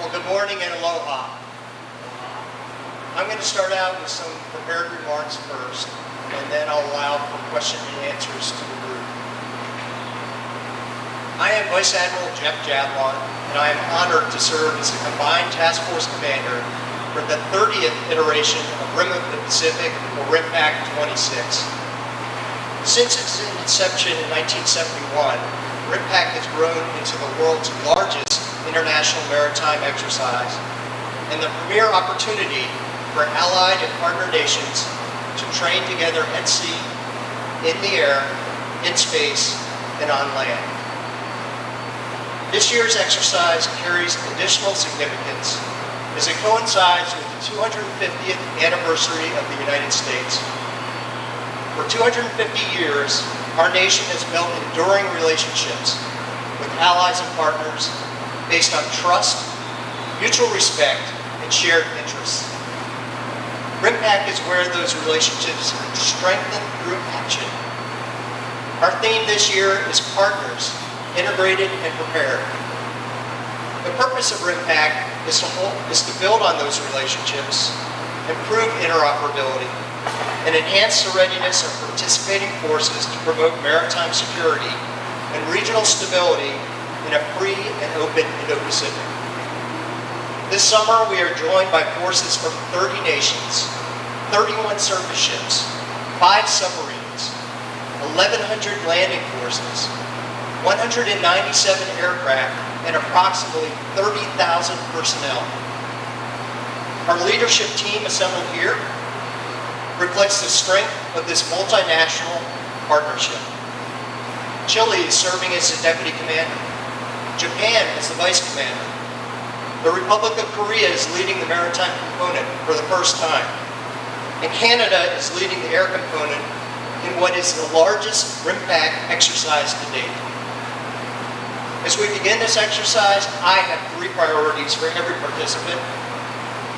Well, good morning and aloha. I'm going to start out with some prepared remarks first, and then I'll allow for question and answers to the group. I am Vice Admiral Jeff Jablon, and I am honored to serve as the Combined Task Force Commander for the 30th iteration of Rim of the Pacific, or RIMPAC 26. Since its inception in 1971, RIMPAC has grown into the world's largest international maritime exercise and the premier opportunity for allied and partner nations to train together at sea, in the air, in space, and on land. This year's exercise carries additional significance as it coincides with the 250th anniversary of the United States. For 250 years, our nation has built enduring relationships with allies and partners based on trust, mutual respect, and shared interests. RIMPAC is where those relationships are strengthened through action. Our theme this year is Partners, Integrated and Prepared. The purpose of RIMPAC is to build on those relationships, improve interoperability, and enhance the readiness of participating forces to promote maritime security and regional stability in a free and open Indo-Pacific. This summer, we are joined by forces from 30 nations, 31 surface ships, 5 submarines, 1,100 landing forces, 197 aircraft, and approximately 30,000 personnel. Our leadership team assembled here reflects the strength of this multinational partnership. Chile is serving as the deputy commander. Japan is the vice commander. The Republic of Korea is leading the maritime component for the first time. And Canada is leading the air component in what is the largest RIMPAC exercise to date. As we begin this exercise, I have 3 priorities for every participant: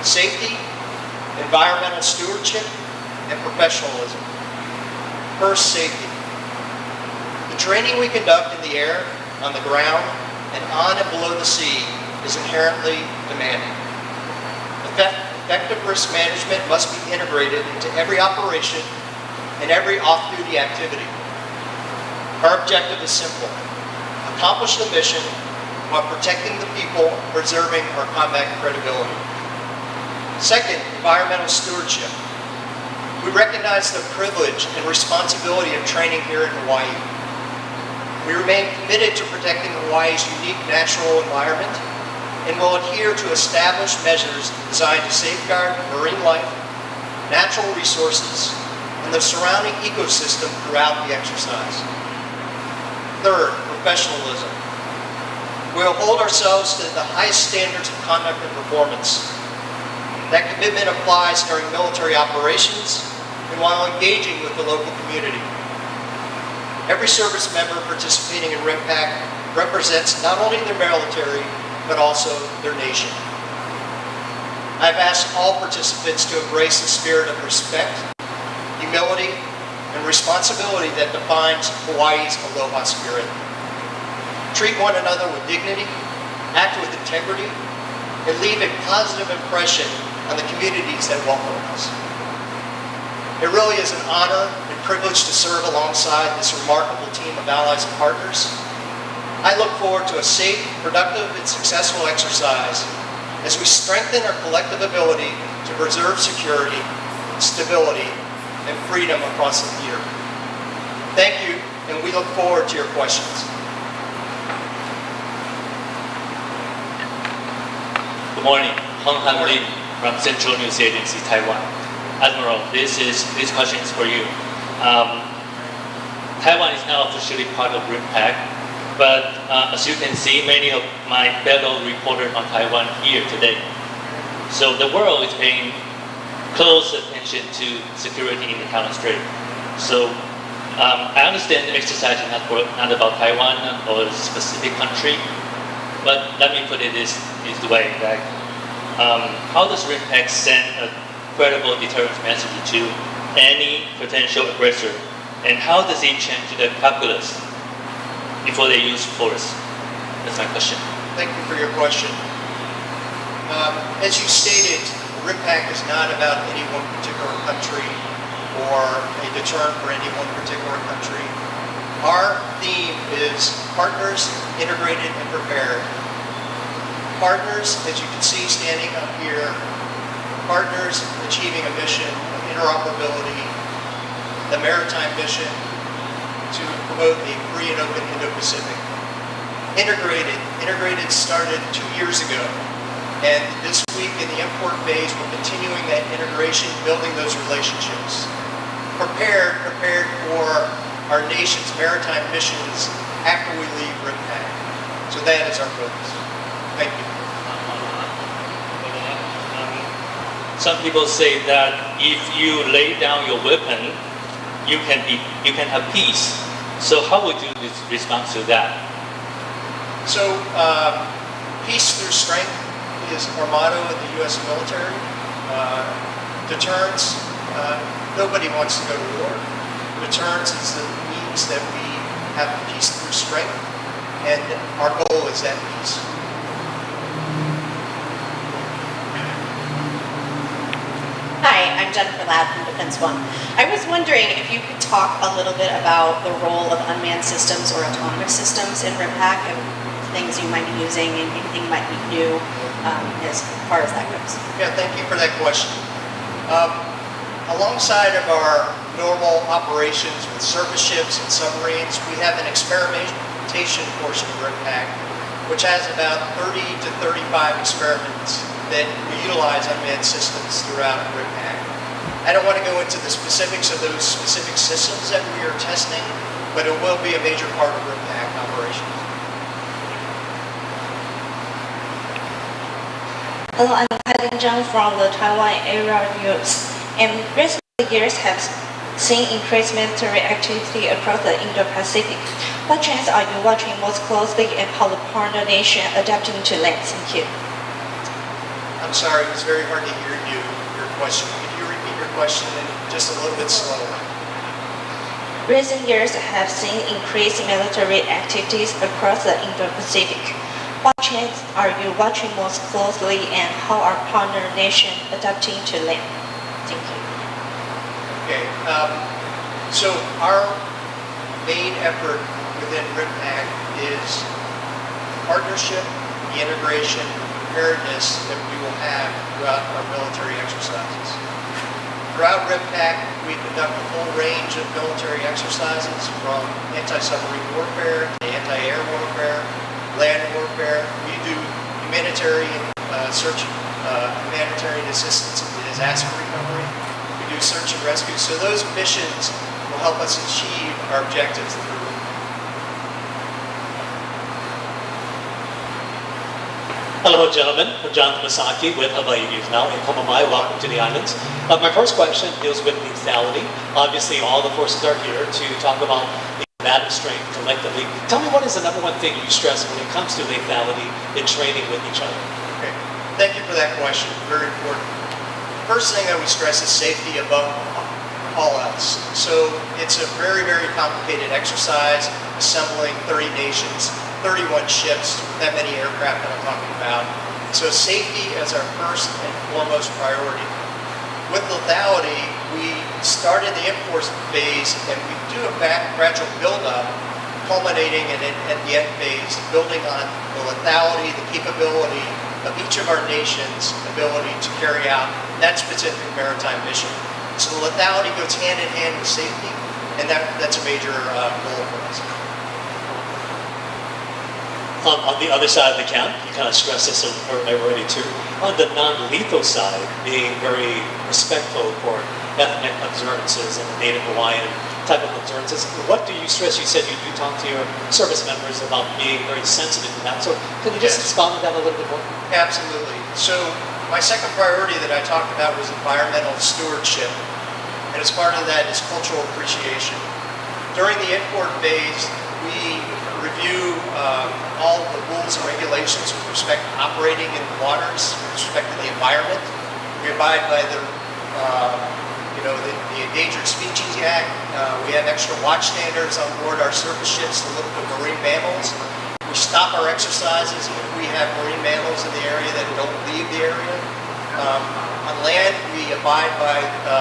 safety, environmental stewardship, and professionalism. First, safety. The training we conduct in the air, on the ground, and on and below the sea is inherently demanding. Effective risk management must be integrated into every operation and every off-duty activity. Our objective is simple: accomplish the mission while protecting the people, preserving our combat credibility. Second, environmental stewardship. We recognize the privilege and responsibility of training here in Hawaii. We remain committed to protecting Hawaii's unique natural environment and will adhere to established measures designed to safeguard marine life, natural resources, and the surrounding ecosystem throughout the exercise. Third, professionalism. We will hold ourselves to the highest standards of conduct and performance. That commitment applies during military operations and while engaging with the local community. Every service member participating in RIMPAC represents not only their military, but also their nation. I've asked all participants to embrace the spirit of respect, humility, and responsibility that defines Hawaii's aloha spirit. Treat one another with dignity, act with integrity, and leave a positive impression on the communities that welcome us. It really is an honor and privilege to serve alongside this remarkable team of allies and partners. I look forward to a safe, productive, and successful exercise as we strengthen our collective ability to preserve security, stability, and freedom across the theater. Thank you, and we look forward to your questions. Good morning, Hong Han Lin from Central News Agency, Taiwan. Admiral, this question is for you. Taiwan is now officially part of RIMPAC, but as you can see, many of my fellow reporters on Taiwan here today. So the world is paying close attention to security in the Taiwan Strait. So I understand the exercise is not about Taiwan or a specific country, but let me put it this way: that how does RIMPAC send a credible deterrence message to any potential aggressor, and how does it change the calculus before they use force? That's my question. Thank you for your question. As you stated, RIMPAC is not about any one particular country or a deterrent for any one particular country. Our theme is partners, integrated, and prepared. Partners, as you can see standing up here, partners achieving a mission of interoperability, the maritime mission to promote a free and open Indo-Pacific. Integrated started 2 years ago. And this week in the import phase, we're continuing that integration, building those relationships. Prepared for our nation's maritime missions after we leave RIMPAC. So that is our focus. Thank you. Some people say that if you lay down your weapon, you can have peace. So how would you respond to that? So peace through strength is our motto in the U.S. military. Deterrence, nobody wants to go to war. Deterrence is the means that we have peace through strength, and our goal is that peace. Hi, I'm Jennifer Ladd from Defense One. I was wondering if you could talk a little bit about the role of unmanned systems or autonomous systems in RIMPAC and things you might be using and anything might be new as far as that goes. Yeah, thank you for that question. Alongside of our normal operations with surface ships and submarines, we have an experimentation portion of RIMPAC, which has about 30 to 35 experiments that we utilize unmanned systems throughout RIMPAC. I don't want to go into the specifics of those specific systems that we are testing, but it will be a major part of RIMPAC operations. Hello, I'm Kai Zhang from the Taiwan Area News. In recent years have seen increased military activity across the Indo-Pacific. What trends are you watching most closely and how the partner nation adapting to that? Thank you. I'm sorry, it was very hard to hear your question. Could you repeat your question just a little bit slower? Recent years have seen increased military activities across the Indo-Pacific. What trends are you watching most closely and how are partner nations adapting to them? Thank you. Okay, so our main effort within RIMPAC is partnership, the integration, preparedness that we will have throughout our military exercises. Throughout RIMPAC, we conduct a full range of military exercises from anti-submarine warfare to anti-air warfare, land warfare. We do humanitarian search, humanitarian assistance in disaster recovery. We do search and rescue. So those missions will help us achieve our objectives through. Hello, gentlemen. I'm John Masaki with Hawaii News Now in Komamai. Welcome to the islands. My first question deals with lethality. Obviously, all the forces are here to talk about the combative strength collectively. Tell me, what is the number one thing you stress when it comes to lethality in training with each other? Okay. Thank you for that question. Very important. First thing I would stress is safety above all else. So it's a very, very complicated exercise, assembling 30 nations, 31 ships, that many aircraft that I'm talking about. So safety is our first and foremost priority. With lethality, we started the import phase and we do a gradual build-up, culminating in at the end phase, building on the lethality, the capability of each of our nations' ability to carry out that specific maritime mission. So the lethality goes hand in hand with safety, and that's a major goal for us. On the other side of the camp, you kind of stressed this already too. On the non-lethal side, being very respectful for ethnic observances and the Native Hawaiian type of observances. What do you stress? You said you do talk to your service members about being very sensitive to that. So can you just expound on that a little bit more? Absolutely. So my second priority that I talked about was environmental stewardship. And as part of that is cultural appreciation. During the import phase, we review all the rules and regulations with respect to operating in the waters, with respect to the environment. We abide by the Endangered Species Act. We have extra watch standards on board our surface ships to look for marine mammals. We stop our exercises if we have marine mammals in the area that don't leave the area. On land, we abide by the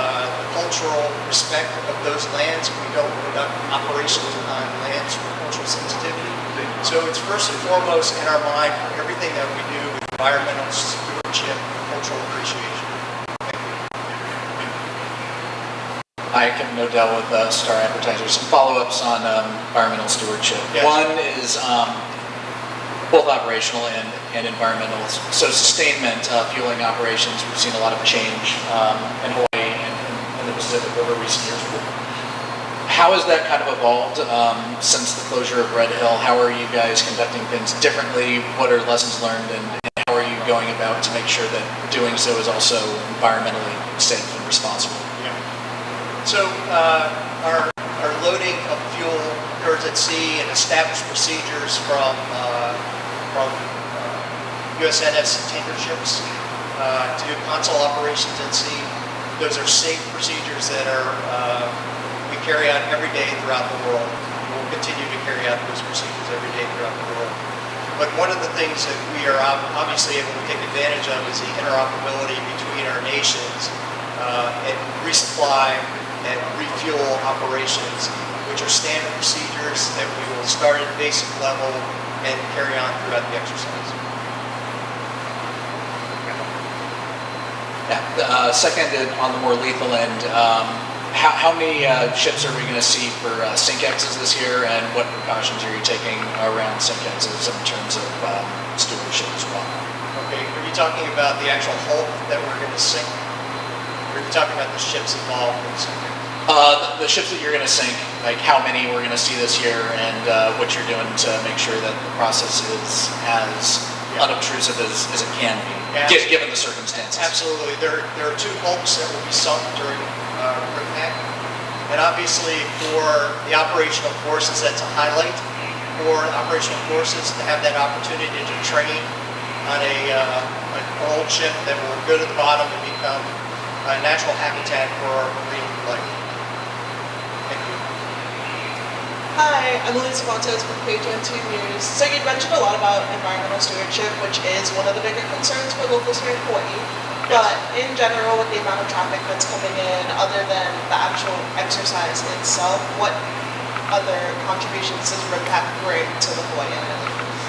cultural respect of those lands. We don't conduct operations on lands for cultural sensitivity. So it's first and foremost in our mind for everything that we do with environmental stewardship, cultural appreciation. Thank you. Hi, Kevin Odell with Star Advertisers. Some follow-ups on environmental stewardship. Yes. One is both operational and environmental. So sustainment, fueling operations, we've seen a lot of change in Hawaii and the Pacific over recent years. How has that kind of evolved since the closure of Red Hill? How are you guys conducting things differently? What are lessons learned, and how are you going about to make sure that doing so is also environmentally safe and responsible? Yeah. So our loading of fuel occurs at sea and established procedures from USNS tanker ships to console operations at sea. Those are safe procedures that we carry out every day throughout the world. We'll continue to carry out those procedures every day throughout the world. But one of the things that we are obviously able to take advantage of is the interoperability between our nations and resupply and refuel operations, which are standard procedures that we will start at basic level and carry on throughout the exercise. Yeah. Second, on the more lethal end, how many ships are we going to see for SYNC-X's this year, and what precautions are you taking around SYNC-X's in terms of stewardship as well? Okay, are you talking about the actual hull that we're going to sink? Or are you talking about the ships involved in sinking? The ships that you're going to sink, like how many we're going to see this year, and what you're doing to make sure that the process is as unobtrusive as it can be, given the circumstances. Absolutely. There are two hulks that will be sunk during RIMPAC. And obviously for the operational forces, that's a highlight. For operational forces to have that opportunity to train on an old ship that will go to the bottom and become a natural habitat for our marine life. Thank you. Hi, I'm Elise Fontes from KTN2 News. So you mentioned a lot about environmental stewardship, which is one of the bigger concerns for locals here in Hawaii. But in general, with the amount of traffic that's coming in, other than the actual exercise itself, what other contributions does RIMPAC bring to the Hawaiian Islands?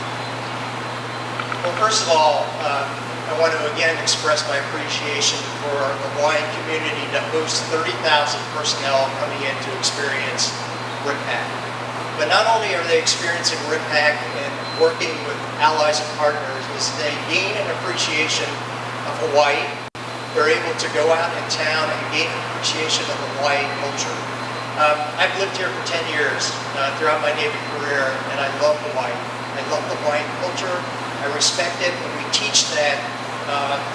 Well, first of all, I want to again express my appreciation for the Hawaiian community to host 30,000 personnel coming in to experience RIMPAC. But not only are they experiencing RIMPAC and working with allies and partners, is they gain an appreciation of Hawaii. They're able to go out in town and gain an appreciation of the Hawaii culture. I've lived here for 10 years throughout my Navy career, and I love Hawaii. I love the Hawaiian culture. I respect it, and we teach that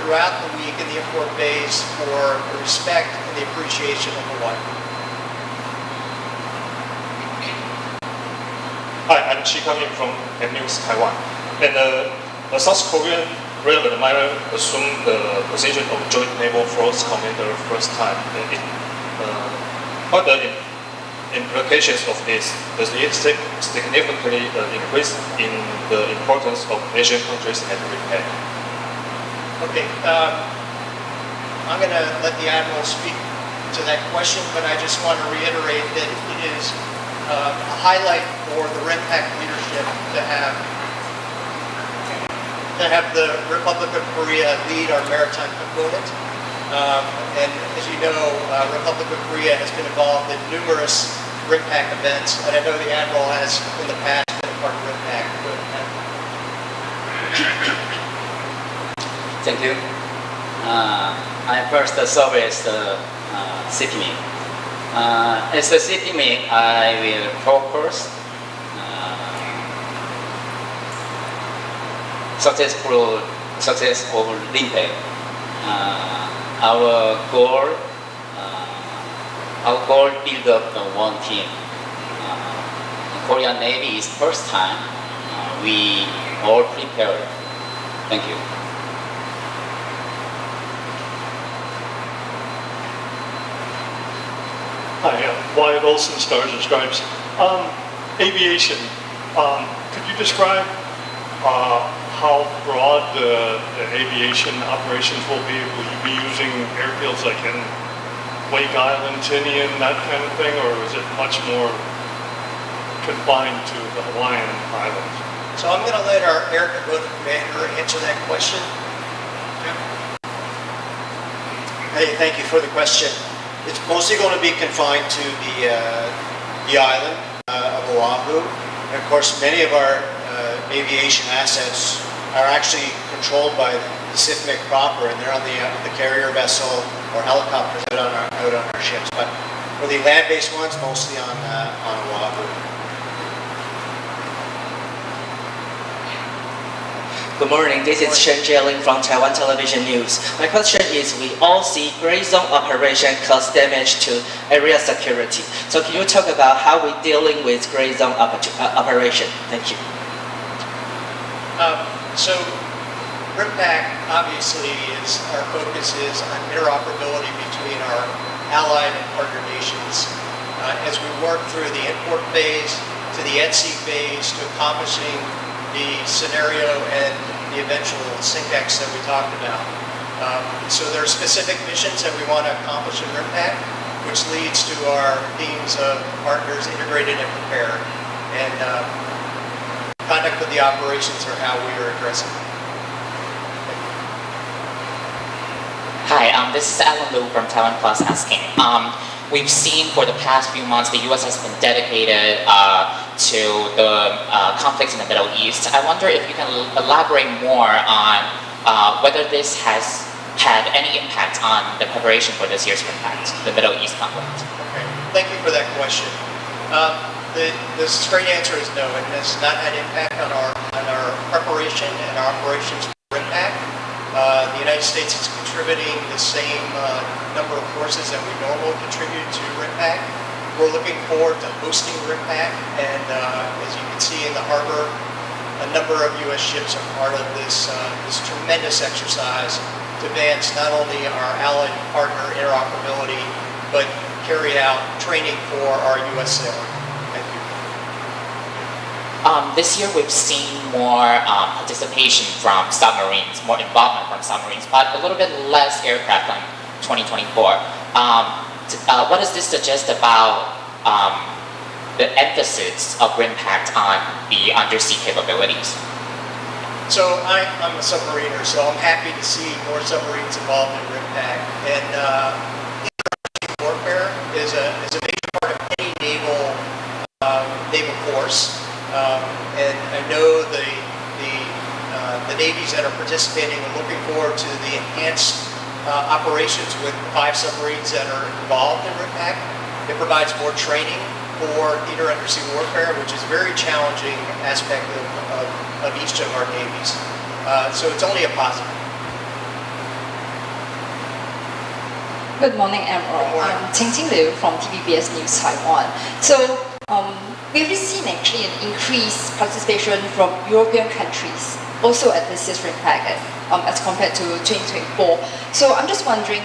throughout the week in the import bays for the respect and the appreciation of Hawaii. Hi, I'm Chi coming from News Taiwan. And a South Korean Rear Admiral assumed the position of Joint Naval Force Commander first time. What the implications of this? Does it significantly increase in the importance of Asian countries and RIMPAC? Okay, I'm going to let the Admiral speak to that question, but I just want to reiterate that it is a highlight for the RIMPAC leadership to have the Republic of Korea lead our maritime component. And as you know, Republic of Korea has been involved in numerous RIMPAC events, and I know the Admiral has in the past been a part of RIMPAC. Thank you. I first service CTMI. As a CTMI, I will focus success of RIMPAC. Our goal build up one team. Korean Navy is first time. We all prepared. Thank you. Hi, Wyatt Olson, Stars and Stripes. Aviation. Could you describe how broad the aviation operations will be? Will you be using airfields like in Wake Island, Tinian, that kind of thing, or is it much more confined to the Hawaiian Islands? So I'm going to let our Air Commander answer that question. Hey, thank you for the question. It's mostly going to be confined to the island of Oahu. And of course, many of our aviation assets are actually controlled by the CIFMIC proper, and they're on the carrier vessel or helicopters out on our ships. But for the land-based ones, mostly on Oahu. Good morning, this is Shen Jieling from Taiwan Television News. My question is, we all see gray zone operation cause damage to area security. So can you talk about how we're dealing with gray zone operation? Thank you. So RIMPAC obviously our focus is on interoperability between our allied and partner nations. As we work through the import phase to the ETSI phase to accomplishing the scenario and the eventual SYNCX that we talked about. So there are specific missions that we want to accomplish in RIMPAC, which leads to our themes of partners integrated and prepared. And conduct of the operations are how we are addressing it. Hi, this is Alan Liu from Taiwan Plus asking. We've seen for the past few months the U.S. has been dedicated to the conflicts in the Middle East. I wonder if you can elaborate more on whether this has had any impact on the preparation for this year's impact, the Middle East conflict. Okay, thank you for that question. The straight answer is no. It has not had impact on our preparation and our operations for RIMPAC. The United States is contributing the same number of forces that we normally contribute to RIMPAC. We're looking forward to hosting RIMPAC, and as you can see in the harbor, a number of U.S. ships are part of this tremendous exercise to advance not only our allied partner interoperability, but carry out training for our U.S. sailors. Thank you. This year we've seen more participation from submarines, more involvement from submarines, but a little bit less aircraft than 2024. What does this suggest about the emphasis of RIMPAC on the undersea capabilities? So I'm a submariner, so I'm happy to see more submarines involved in RIMPAC. And undersea warfare is a major part of any naval force. And I know the navies that are participating are looking forward to the enhanced operations with 5 submarines that are involved in RIMPAC. It provides more training for theater undersea warfare, which is a very challenging aspect of each of our navies. So it's only a positive. Good morning, Admiral. I'm Ting Liu from TVBS News Taiwan. So we've seen actually an increased participation from European countries, also at this year's RIMPAC as compared to 2024. So I'm just wondering,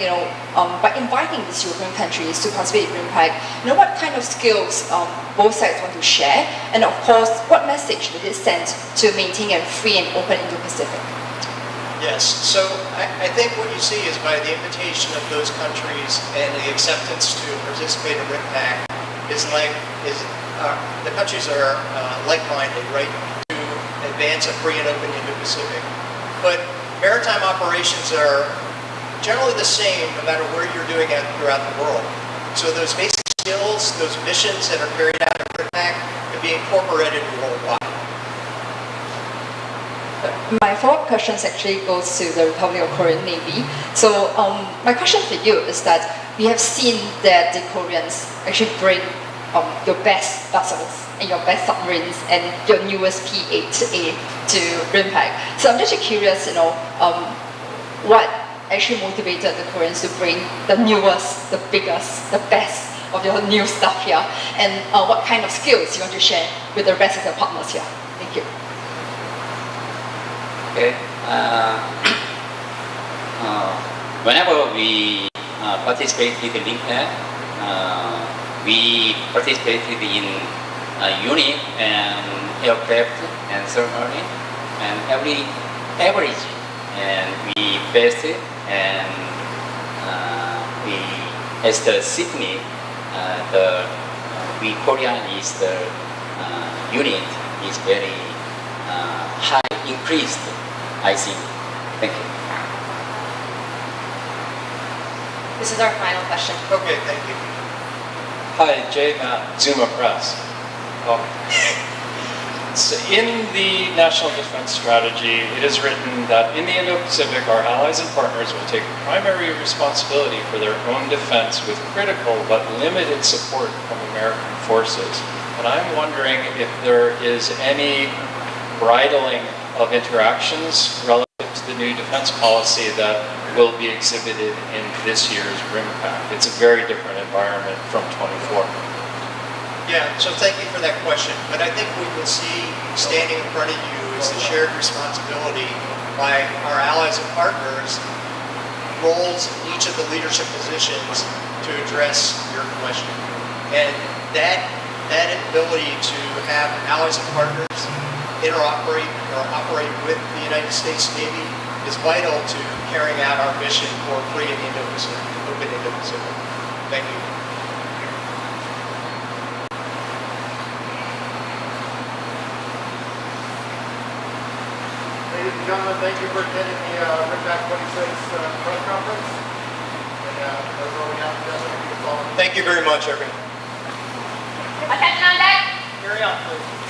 by inviting these European countries to participate in RIMPAC, what kind of skills both sides want to share, and of course, what message did it send to maintain a free and open Indo-Pacific? Yes, so I think what you see is by the invitation of those countries and the acceptance to participate in RIMPAC the countries are like-minded, right, to advance a free and open Indo-Pacific. But maritime operations are generally the same no matter where you're doing it throughout the world. So those basic skills, those missions that are carried out in RIMPAC can be incorporated worldwide. My follow-up question actually goes to the Republic of Korean Navy. So my question for you is that we have seen that the Koreans actually bring your best vessels and your best submarines and your newest P-8A to RIMPAC. So I'm just curious, what actually motivated the Koreans to bring the newest, the biggest, the best of your new stuff here, and what kind of skills you want to share with the rest of your partners here? Thank you. Okay. Whenever we participated in RIMPAC, we participated in unit and aircraft and and ceremony and every average, and we best it, and we as the Sydney, we Korean is the unit is very high increased, I think. Thank you. This is our final question. Okay, thank you. Hi, Jay Matt, Zuma Press. So in the National Defense Strategy, it is written that in the Indo-Pacific, our allies and partners will take primary responsibility for their own defense with critical but limited support from American forces. And I'm wondering if there is any bridling of interactions relative to the new defense policy that will be exhibited in this year's RIMPAC. It's a very different environment from 24. Yeah, so thank you for that question. But I think what you'll see standing in front of you is the shared responsibility by our allies and partners, roles in each of the leadership positions to address your question. And that ability to have allies and partners interoperate or operate with the United States Navy is vital to carrying out our mission for free in the Indo-Pacific, open Indo-Pacific. Thank you. Ladies and gentlemen, thank you for attending the RIMPAC 26 press conference. And that's all we have today. Thank you very much, everyone. Attention on deck. Carry on, please.